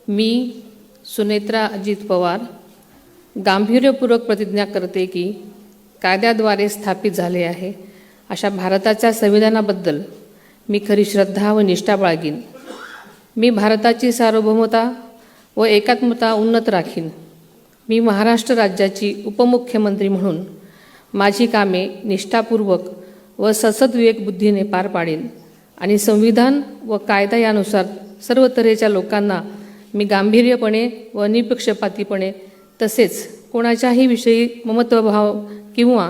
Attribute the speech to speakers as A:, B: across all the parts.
A: मी सुनेत्रा अजित पवार गांभीर्यपूर्वक प्रतिज्ञा करते की कायद्याद्वारे स्थापित झाले आहे अशा भारताच्या संविधानाबद्दल मी खरी श्रद्धा व निष्ठा बाळगीन। मी भारताची सार्वभौमता व एकात्मता उन्नत राखीन। मी महाराष्ट्र राज्याची उपमुख्यमंत्री म्हणून माझी कामे निष्ठापूर्वक व सद्विवेक बुद्धीने पार पाडेन आणि संविधान व कायदा यानुसार सर्व तऱ्हेच्या लोकांना मी गांभीर्यपणे व निपक्षपातीपणे तसेच कोणाच्याही विषयी ममत्वभाव किंवा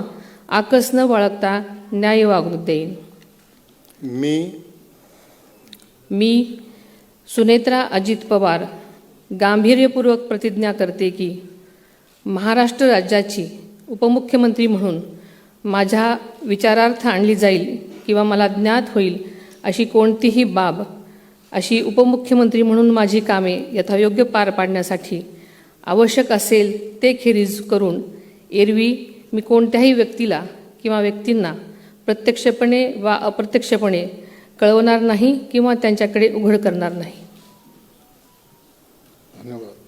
A: आकस न बाळगता न्याय वागणूक देईन। मी सुनेत्रा अजित पवार गांभीर्यपूर्वक प्रतिज्ञा करते की महाराष्ट्र राज्याची उपमुख्यमंत्री म्हणून माझ्या विचारार्थ आणली जाईल किंवा मला ज्ञात होईल अशी कोणतीही बाब अशी उपमुख्यमंत्री म्हणून माझी कामे यथायोग्य पार पाडण्यासाठी आवश्यक असेल ते खेरीज करून एरवी मी कोणत्याही व्यक्तीला किंवा व्यक्तींना प्रत्यक्षपणे वा अप्रत्यक्षपणे कळवणार नाही किंवा त्यांच्याकडे उघड करणार नाही।
B: धन्यवाद।